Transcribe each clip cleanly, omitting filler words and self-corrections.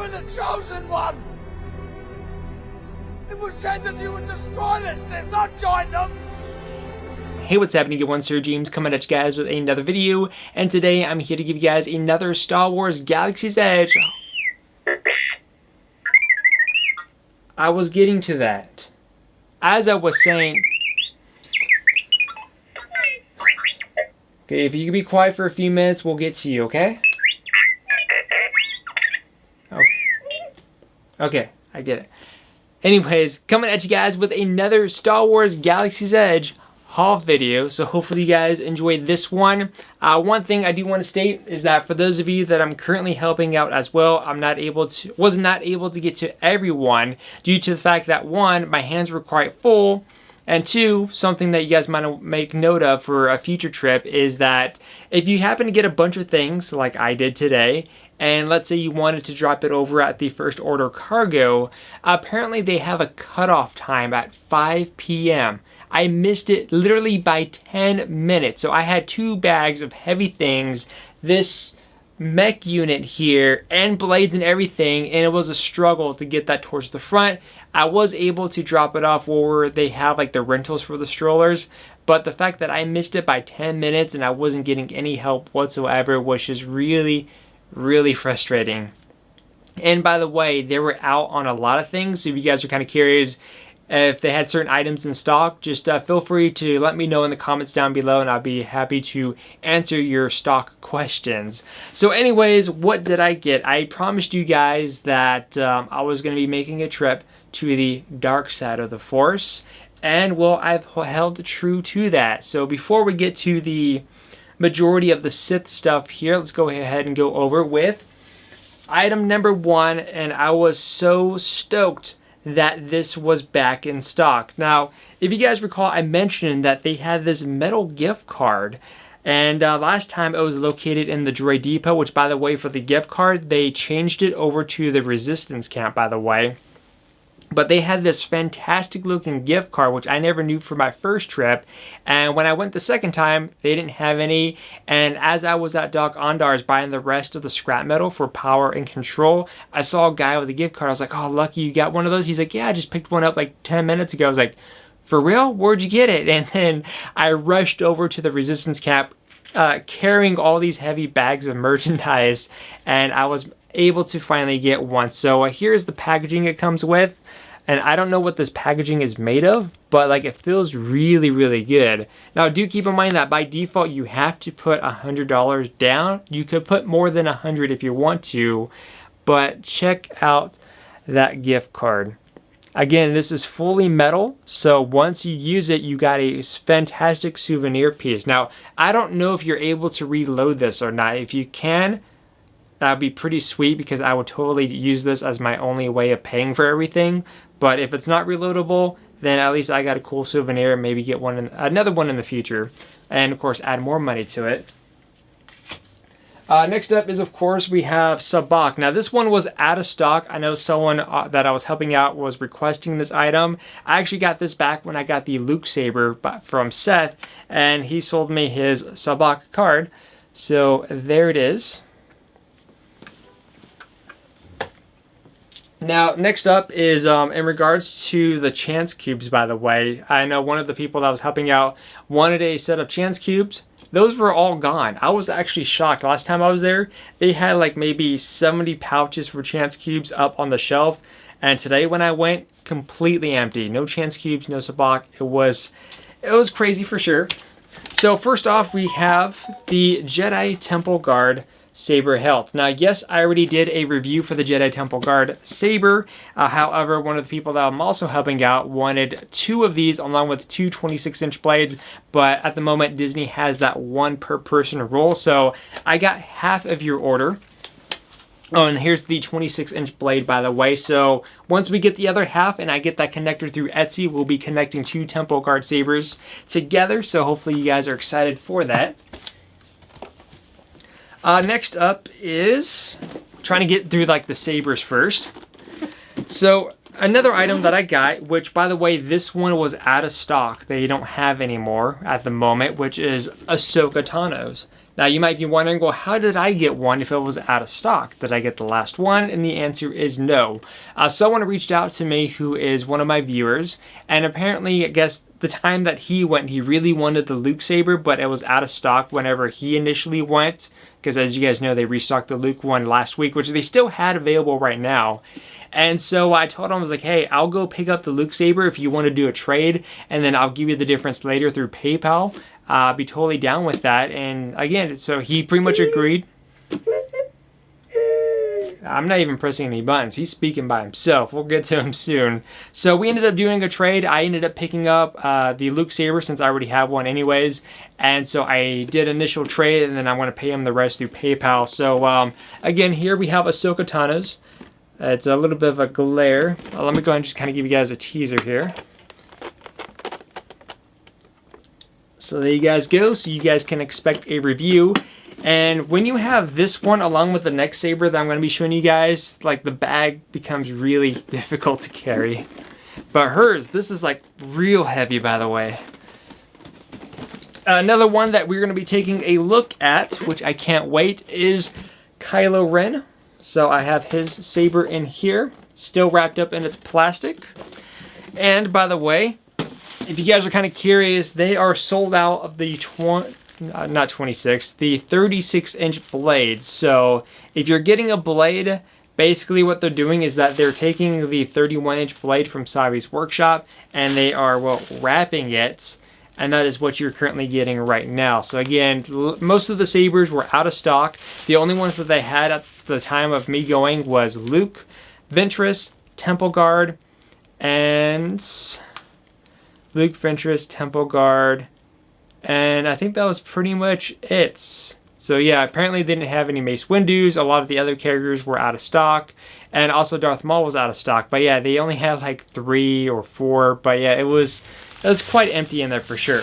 were the chosen one! It was said that you would destroy the Sith, not join them! Hey, what's happening, everyone? SirJames coming at you guys with another video, and today I'm here to give you guys another Star Wars Galaxy's Edge. I was getting to that. As I was saying... Okay, if you can be quiet for a few minutes, we'll get to you, okay? Oh. Okay, I get it. Anyways, coming at you guys with another Star Wars Galaxy's Edge haul video, so hopefully you guys enjoyed this one. One thing I do want to state is that for those of you that I'm currently helping out as well, was not able to get to everyone due to the fact that one, my hands were quite full, and two, something that you guys might make note of for a future trip is that if you happen to get a bunch of things like I did today, and let's say you wanted to drop it over at the first order cargo, apparently they have a cutoff time at 5 p.m. I missed it literally by 10 minutes. So I had 2 bags of heavy things, this mech unit here, and blades and everything, and it was a struggle to get that towards the front. I was able to drop it off where they have like the rentals for the strollers, but the fact that I missed it by 10 minutes and I wasn't getting any help whatsoever was just really frustrating. And by the way, they were out on a lot of things, so if you guys are kind of curious if they had certain items in stock, just feel free to let me know in the comments down below and I'll be happy to answer your stock questions. So anyways, what did I get? I promised you guys that I was going to be making a trip to the dark side of the Force, and well, I've held true to that. So before we get to the majority of the Sith stuff here, let's go ahead and go over with item number 1, and I was so stoked that this was back in stock. Now, if you guys recall, I mentioned that they had this metal gift card, and last time it was located in the Droid Depot, which by the way, for the gift card, they changed it over to the Resistance camp, by the way. But they had this fantastic looking gift card, which I never knew for my first trip. And when I went the second time, they didn't have any. And as I was at Doc Ondar's buying the rest of the scrap metal for power and control, I saw a guy with a gift card. I was like, oh, lucky you got one of those. He's like, yeah, I just picked one up like 10 minutes ago. I was like, for real? Where'd you get it? And then I rushed over to the Resistance camp, carrying all these heavy bags of merchandise. And I was able to finally get one. So here's the packaging it comes with, and I don't know what this packaging is made of, but like it feels really good. Now do keep in mind that by default you have to put $100 down. You could put more than 100 if you want to, but check out that gift card. Again, this is fully metal, so once you use it, you got a fantastic souvenir piece. Now I don't know if you're able to reload this or not. If you can, that'd be pretty sweet, because I would totally use this as my only way of paying for everything. But if it's not reloadable, then at least I got a cool souvenir and maybe get another one in the future. And of course, add more money to it. Next up is, of course, we have Sabacc. Now this one was out of stock. I know someone that I was helping out was requesting this item. I actually got this back when I got the Luke Saber from Seth, and he sold me his Sabacc card. So there it is. Now, next up is in regards to the chance cubes, by the way. I know one of the people that was helping out wanted a set of chance cubes. Those were all gone. I was actually shocked. Last time I was there, they had like maybe 70 pouches for chance cubes up on the shelf. And today when I went, completely empty. No chance cubes, no Sabacc. It was crazy for sure. So first off, we have the Jedi Temple Guard Saber Hilt. Now, yes, I already did a review for the Jedi Temple Guard Saber. However, one of the people that I'm also helping out wanted 2 of these along with 2 26-inch blades, but at the moment Disney has that 1 per person rule, so I got half of your order. Oh, and here's the 26-inch blade, by the way. So once we get the other half and I get that connector through Etsy, we'll be connecting 2 Temple Guard Sabers together, so hopefully you guys are excited for that. Next up is trying to get through like the sabers first. So another item that I got, which by the way, this one was out of stock. They don't have anymore at the moment, which is Ahsoka Tano's. Now you might be wondering, well, how did I get one if it was out of stock? Did I get the last one? And the answer is no. Someone reached out to me who is one of my viewers, and apparently, I guess the time that he went, he really wanted the Luke Saber, but it was out of stock whenever he initially went, because as you guys know, they restocked the Luke one last week, which they still had available right now. And so I told him, I was like, hey, I'll go pick up the Luke Saber if you want to do a trade, and then I'll give you the difference later through PayPal. I'll be totally down with that. And again, so he pretty much agreed. I'm not even pressing any buttons. He's speaking by himself. We'll get to him soon. So we ended up doing a trade. I ended up picking up the Luke Saber since I already have one anyways. And so I did initial trade, and then I'm going to pay him the rest through PayPal. So again, here we have Ahsoka Tano's. It's a little bit of a glare. Let me go ahead and just kind of give you guys a teaser here. So there you guys go. So you guys can expect a review. And when you have this one along with the next saber that I'm going to be showing you guys, like the bag becomes really difficult to carry. But hers, this is like real heavy, by the way. Another one that we're going to be taking a look at, which I can't wait, is Kylo Ren. So I have his saber in here, still wrapped up in its plastic. And by the way, if you guys are kind of curious, they are sold out of the not 26, the 36-inch blades. So if you're getting a blade, basically what they're doing is that they're taking the 31-inch blade from Savi's workshop and they are, well, wrapping it. And that is what you're currently getting right now. So again, most of the sabers were out of stock. The only ones that they had at the time of me going was Luke, Ventress, Temple Guard, and Luke, Ventress, Temple Guard, and I think that was pretty much it. So yeah, apparently they didn't have any Mace Windu's. A lot of the other characters were out of stock, and also Darth Maul was out of stock. But yeah, they only had like 3 or 4. But yeah, it was quite empty in there for sure.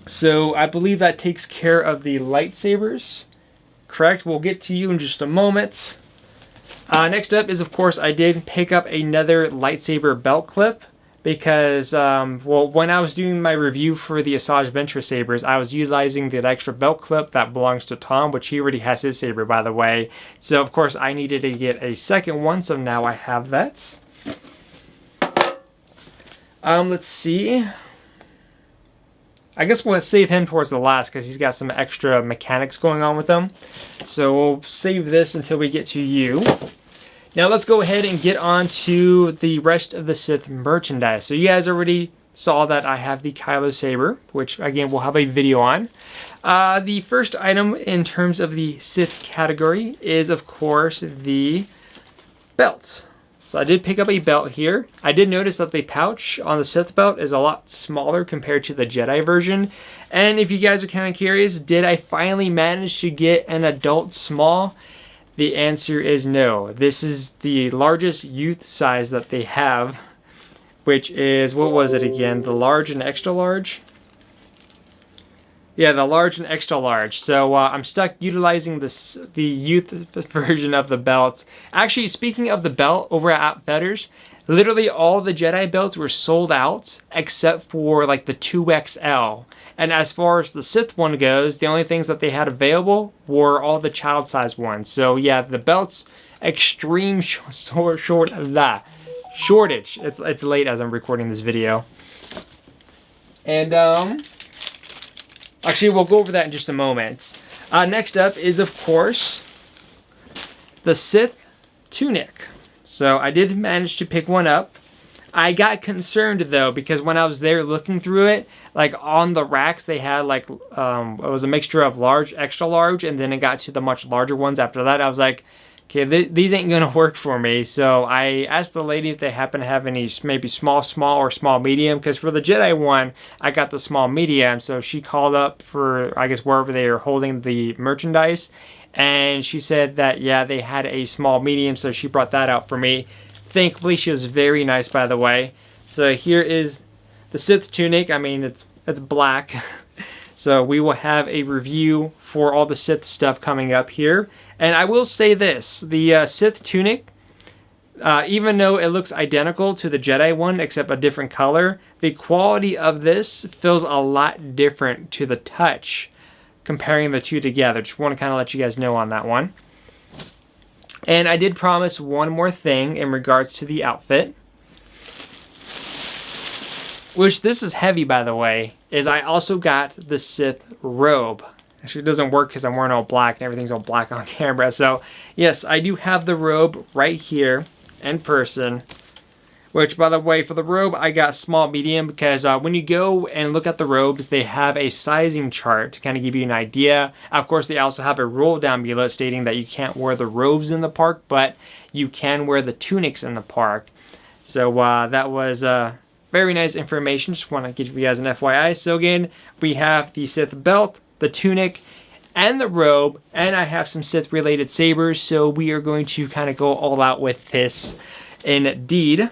So I believe that takes care of the lightsabers. Correct? We'll get to you in just a moment. Next up is, of course, I did pick up another lightsaber belt clip. Because, well, when I was doing my review for the Asajj Ventress sabers, I was utilizing the extra belt clip that belongs to Tom, which he already has his saber, by the way. So, of course, I needed to get a second one, so now I have that. Let's see. I guess we'll save him towards the last because he's got some extra mechanics going on with him. So we'll save this until we get to you. Now let's go ahead and get on to the rest of the Sith merchandise. So you guys already saw that I have the Kylo Saber, which again we'll have a video on. The first item in terms of the Sith category is of course the belts. So I did pick up a belt here. I did notice that the pouch on the Sith belt is a lot smaller compared to the Jedi version. And if you guys are kind of curious, did I finally manage to get an adult small? The answer is no. This is the largest youth size that they have, which is, what was it again? The large and extra large? Yeah, the large and extra large. So I'm stuck utilizing the youth version of the belt. Actually, speaking of the belt, over at Outfitters, literally all the Jedi belts were sold out except for like the 2XL. And as far as the Sith one goes, the only things that they had available were all the child size ones. So yeah, the belt's extreme shortage. It's late as I'm recording this video. And actually we'll go over that in just a moment. Next up is of course the Sith Tunic. So I did manage to pick one up. I got concerned though because when I was there looking through it, like on the racks they had like it was a mixture of large, extra large, and then it got to the much larger ones after that. I was like, okay, these ain't gonna work for me. So I asked the lady if they happen to have any maybe small or small medium, because for the Jedi one I got the small medium. So she called up for, I guess, wherever they are holding the merchandise, and she said that yeah, they had a small medium, so she brought that out for me. Thankfully, she was very nice, by the way. So here is the Sith Tunic. I mean, it's black. So we will have a review for all the Sith stuff coming up here. And I will say this, the Sith Tunic, even though it looks identical to the Jedi one, except a different color, the quality of this feels a lot different to the touch. comparing the two together. Just want to kind of let you guys know on that one. And I did promise one more thing in regards to the outfit, which this is heavy, by the way, is I also got the Sith robe. Actually, it doesn't work because I'm wearing all black and everything's all black on camera. So, yes, I do have the robe right here in person. Which, by the way, for the robe, I got small, medium, because when you go and look at the robes, they have a sizing chart to kind of give you an idea. Of course, they also have a rule down below stating that you can't wear the robes in the park, but you can wear the tunics in the park. So that was very nice information. Just want to give you guys an FYI. So again, we have the Sith Belt, the tunic, and the robe, and I have some Sith-related sabers, so we are going to kind of go all out with this indeed.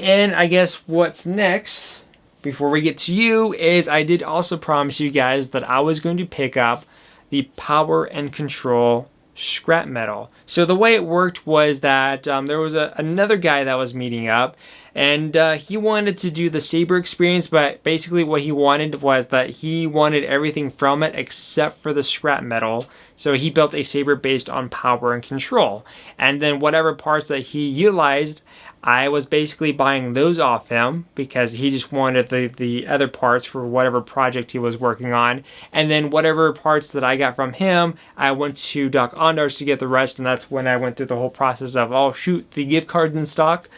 And I guess what's next, before we get to you, is I did also promise you guys that I was going to pick up the Power and Control scrap metal. So the way it worked was that there was another guy that was meeting up, and he wanted to do the saber experience, but basically what he wanted was that he wanted everything from it except for the scrap metal. So he built a saber based on power and control. And then whatever parts that he utilized, I was basically buying those off him because he just wanted the other parts for whatever project he was working on. And then whatever parts that I got from him, I went to Doc Ondars to get the rest, and that's when I went through the whole process of, oh shoot, the gift card's in stock.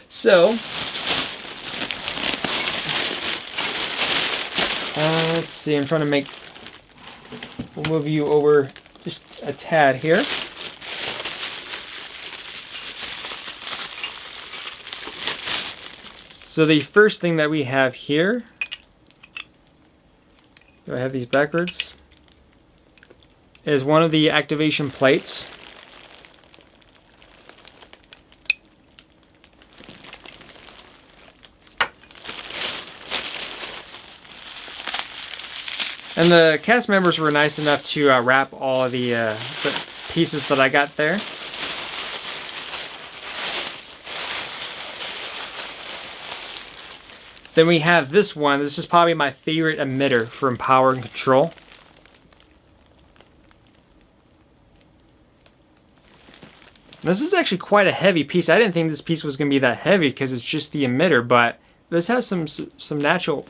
So, let's see, I'm trying to make, we'll move you over just a tad here. So the first thing that we have here, do I have these backwards, is one of the activation plates. And the cast members were nice enough to wrap all of the pieces that I got there. Then we have this one. This is probably my favorite emitter from Power and Control. This is actually quite a heavy piece. I didn't think this piece was going to be that heavy because it's just the emitter, but this has some natural,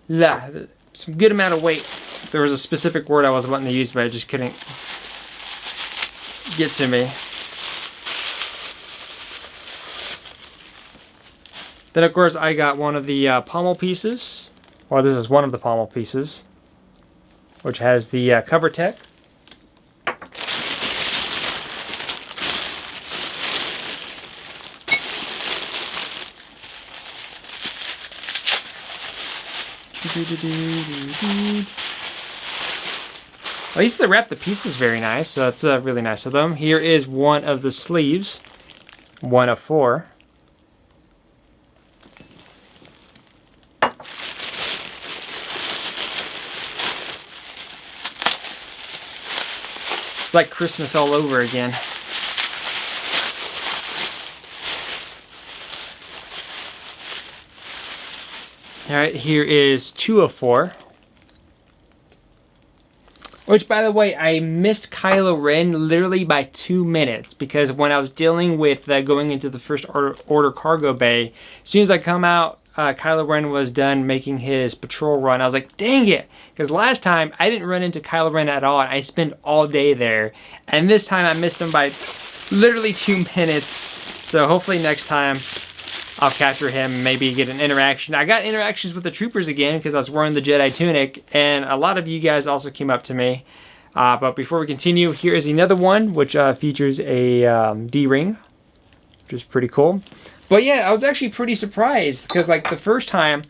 some good amount of weight. There was a specific word I was wanting to use, but I just couldn't get to me. Then, of course, I got one of the pommel pieces. Well, this is one of the pommel pieces, which has the cover tech. At least they wrap the pieces very nice, so that's really nice of them. Here is one of the sleeves, one of 4. It's like Christmas all over again. Alright, here is 2 of 4. Which, by the way, I missed Kylo Ren literally by 2 minutes. Because when I was dealing with going into the first order cargo bay, as soon as I come out, Kylo Ren was done making his patrol run. I was like, dang it! Because last time, I didn't run into Kylo Ren at all, and I spent all day there. And this time, I missed him by literally 2 minutes. So hopefully next time, I'll capture him, maybe get an interaction. I got interactions with the troopers again because I was wearing the Jedi Tunic, and a lot of you guys also came up to me. But before we continue, here is another one, which features a D-ring, which is pretty cool. But yeah, I was actually pretty surprised because like the first time,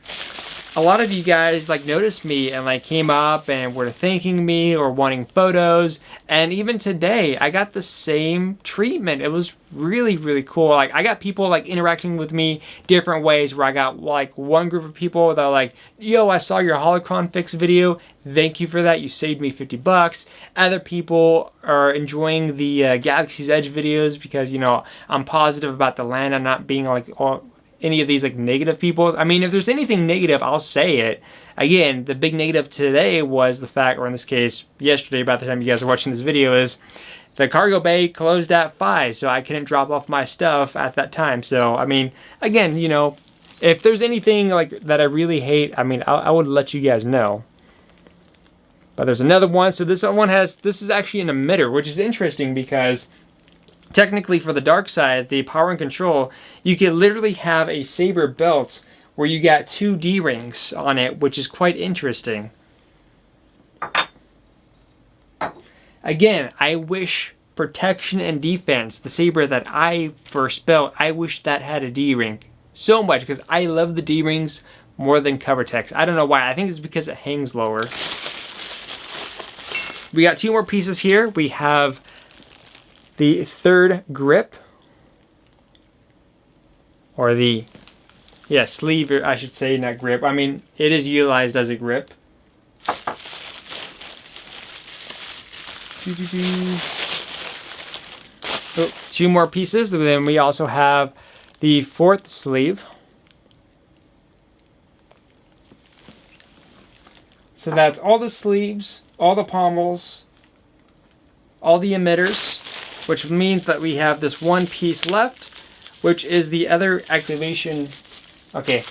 a lot of you guys like noticed me and like came up and were thanking me or wanting photos. And even today, I got the same treatment. It was really, really cool. Like I got people like interacting with me different ways where I got like one group of people that are like, yo, I saw your holocron fix video. Thank you for that. You saved me $50. Other people are enjoying the Galaxy's Edge videos because, you know, I'm positive about the land. I'm not being like all any of these like negative people. I mean, if there's anything negative, I'll say it. Again, the big negative today was the fact, or in this case, yesterday, by the time you guys are watching this video, is the cargo bay closed at 5, so I couldn't drop off my stuff at that time. So, I mean, again, you know, if there's anything like that I really hate, I mean, I would let you guys know. But there's another one. So this one has, this is actually an emitter, which is interesting because technically for the dark side, the power and control, you could literally have a saber belt where you got 2 D-rings on it, which is quite interesting. Again, I wish protection and defense, the saber that I first built, I wish that had a D-ring so much because I love the D-rings more than cover text. I don't know why. I think it's because it hangs lower. We got 2 more pieces here. We have the 3rd grip, or the, yeah, sleeve, I should say, not grip. I mean, it is utilized as a grip. Oh, 2 more pieces. Then we also have the 4th sleeve. So that's all the sleeves, all the pommels, all the emitters, which means that we have this 1 piece left, which is the other activation. Okay,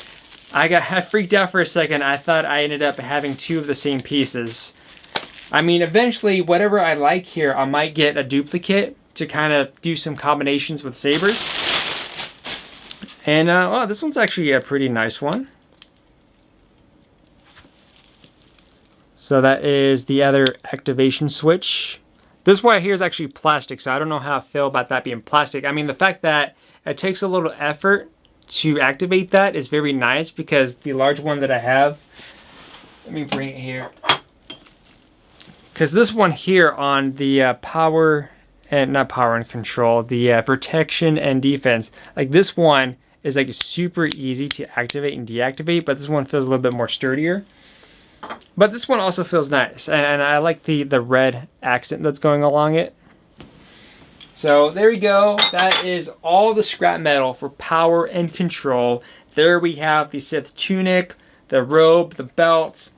I freaked out for a second. I thought I ended up having 2 of the same pieces. I mean, eventually, whatever I like here, I might get a duplicate to kind of do some combinations with sabers. And, oh, this one's actually a pretty nice one. So that is the other activation switch. This one here is actually plastic, so I don't know how I feel about that being plastic. I mean, the fact that it takes a little effort to activate that is very nice because the large one that I have, let me bring it here. Because this one here on the power, and not power and control, the protection and defense, like this one is like super easy to activate and deactivate, but this one feels a little bit more sturdier. But this one also feels nice, and I like the red accent that's going along it. So there we go. That is all the scrap metal for power and control. There we have the Sith Tunic, the robe, the belt,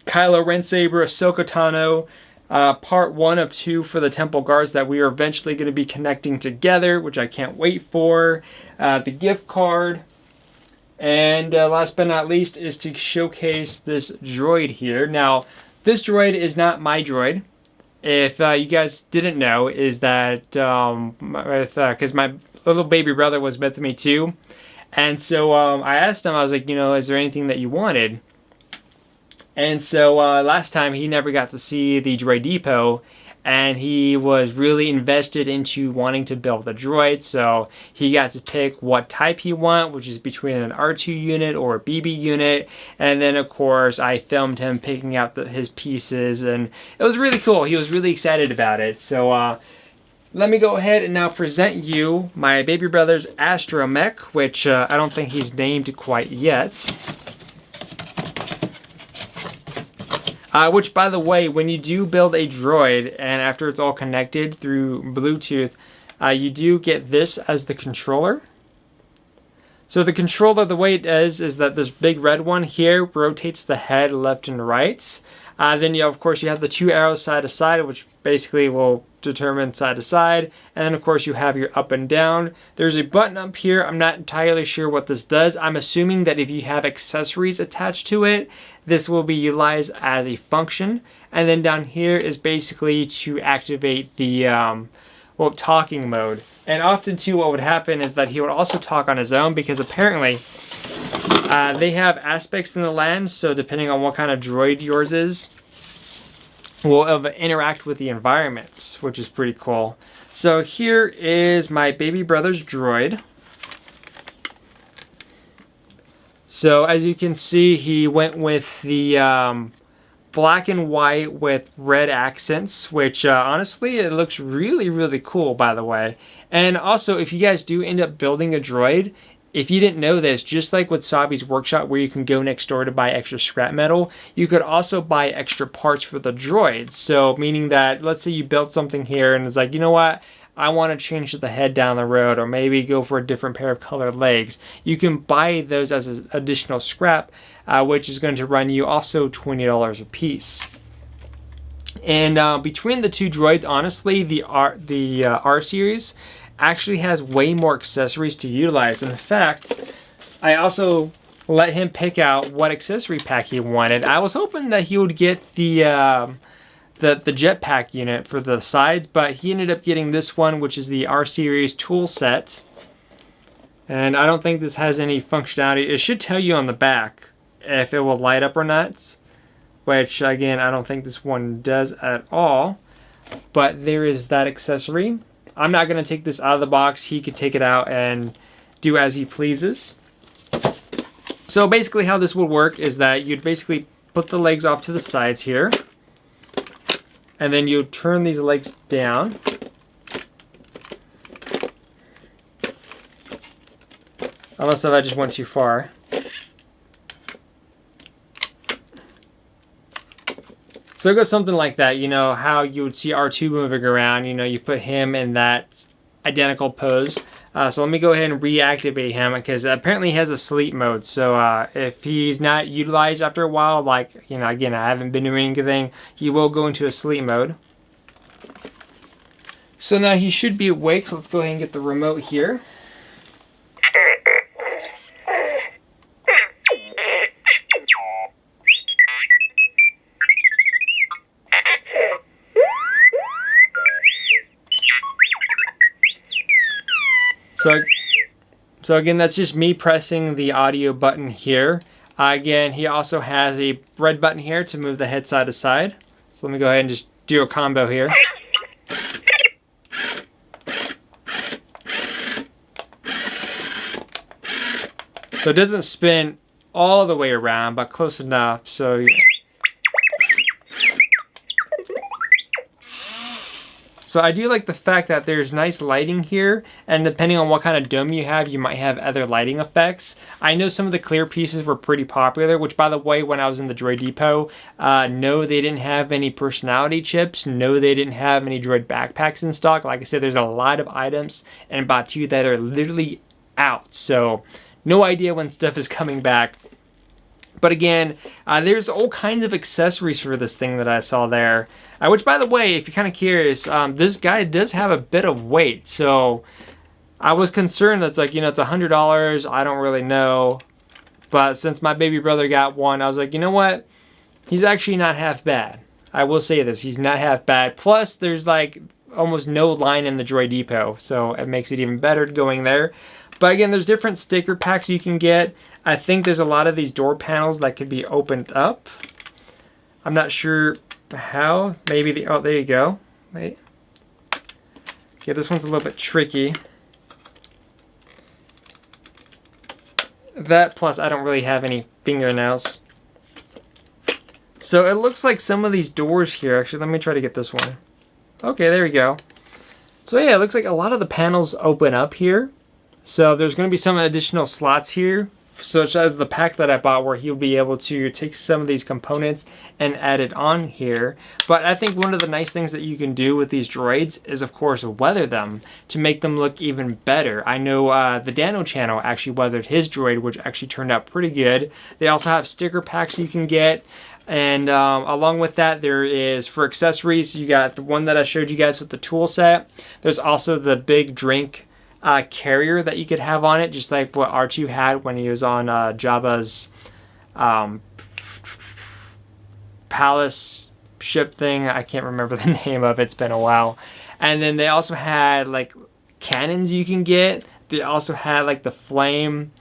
Kylo Ren Saber, Ahsoka Tano, part 1 of 2 for the temple guards that we are eventually going to be connecting together, which I can't wait for. The gift card. And last but not least is to showcase this droid here. Now, this droid is not my droid. If you guys didn't know, is that because my little baby brother was with me too. And so I asked him, I was like, you know, is there anything that you wanted? And so last time he never got to see the Droid Depot, and he was really invested into wanting to build a droid, so he got to pick what type he wanted, which is between an R2 unit or a BB unit. And then of course I filmed him picking out his pieces, and it was really cool. He was really excited about it. So let me go ahead and now present you my baby brother's Astromech, which I don't think he's named quite yet. Which, by the way, when you do build a droid, and after it's all connected through Bluetooth, you do get this as the controller. So the controller, the way it is that this big red one here rotates the head left and right. Then, of course, you have the 2 arrows side to side, which basically will determine side to side. And then, of course, you have your up and down. There's a button up here. I'm not entirely sure what this does. I'm assuming that if you have accessories attached to it, this will be utilized as a function. And then down here is basically to activate the talking mode. And often, too, what would happen is that he would also talk on his own, because apparently they have aspects in the land, so depending on what kind of droid yours is, will interact with the environments, which is pretty cool. So here is my baby brother's droid. So as you can see, he went with the black and white with red accents, which honestly, it looks really, really cool, by the way. And also, if you guys do end up building a droid, if you didn't know this, just like with Sabi's workshop where you can go next door to buy extra scrap metal, you could also buy extra parts for the droids. So meaning that, let's say you built something here and it's like, you know what, I want to change the head down the road, or maybe go for a different pair of colored legs, you can buy those as an additional scrap, which is going to run you also $20 a piece. And between the two droids, honestly, the R series actually has way more accessories to utilize. In fact, I also let him pick out what accessory pack he wanted. I was hoping that he would get the jetpack unit for the sides, but he ended up getting this one, which is the R series tool set. And I don't think this has any functionality. It should tell you on the back if it will light up or not, which again, I don't think this one does at all. But there is that accessory. I'm not going to take this out of the box. He could take it out and do as he pleases. So basically how this would work is that you'd basically put the legs off to the sides here, and then you turn these legs down. Unless if I just went too far. So it goes something like that. You know how you would see R2 moving around, you know, you put him in that identical pose. So let me go ahead and reactivate him, because apparently he has a sleep mode. So if he's not utilized after a while, like, you know, again, I haven't been doing anything, he will go into a sleep mode. So now he should be awake, so let's go ahead and get the remote here. So again, that's just me pressing the audio button here. Again, he also has a red button here to move the head side to side. So let me go ahead and just do a combo here. So it doesn't spin all the way around, but close enough. So I do like the fact that there's nice lighting here, and depending on what kind of dome you have, you might have other lighting effects. I know some of the clear pieces were pretty popular, which, by the way, when I was in the Droid Depot, no, they didn't have any personality chips. No, they didn't have any droid backpacks in stock. Like I said, there's a lot of items in Batuu that are literally out. So no idea when stuff is coming back. But again, there's all kinds of accessories for this thing that I saw there. Which, by the way, if you're kind of curious, this guy does have a bit of weight. So I was concerned that's like, you know, it's $100. I don't really know. But since my baby brother got one, I was like, you know what? He's actually not half bad. I will say this. He's not half bad. Plus, there's like almost no line in the Droid Depot. So it makes it even better going there. But again, there's different sticker packs you can get. I think there's a lot of these door panels that could be opened up. I'm not sure how. Maybe oh, there you go. Wait. Yeah, this one's a little bit tricky. That plus I don't really have any fingernails. So it looks like some of these doors here, actually, let me try to get this one. Okay, there we go. So yeah, it looks like a lot of the panels open up here. So there's going to be some additional slots here, such as the pack that I bought, where he'll be able to take some of these components and add it on here. But I think one of the nice things that you can do with these droids is, of course, weather them to make them look even better. I know the Dano channel actually weathered his droid, which actually turned out pretty good. They also have sticker packs you can get. And along with that, there is, for accessories, you got the one that I showed you guys with the tool set. There's also the big drink carrier that you could have on it, just like what R2 had when he was on Jabba's palace ship thing. I can't remember the name of it. It's been a while. And then they also had like cannons you can get. They also had like the flame,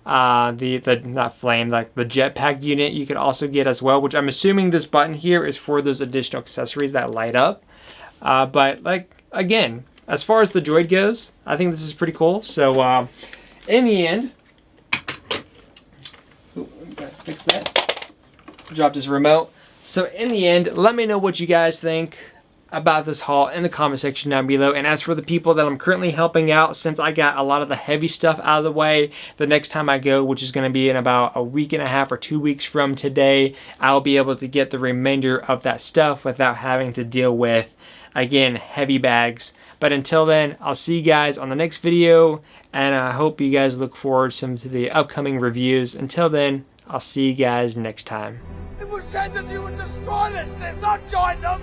not flame, like the jetpack unit you could also get as well, which I'm assuming this button here is for those additional accessories that light up. But like, again, as far as the droid goes, I think this is pretty cool. So in the end, fix that. Dropped his remote. So in the end, let me know what you guys think about this haul in the comment section down below. And as for the people that I'm currently helping out, since I got a lot of the heavy stuff out of the way, the next time I go, which is going to be in about a week and a half or 2 weeks from today, I'll be able to get the remainder of that stuff without having to deal with again, heavy bags. But until then, I'll see you guys on the next video, and I hope you guys look forward to the upcoming reviews. Until then, I'll see you guys next time. It was said that you would destroy the Sith, not join them!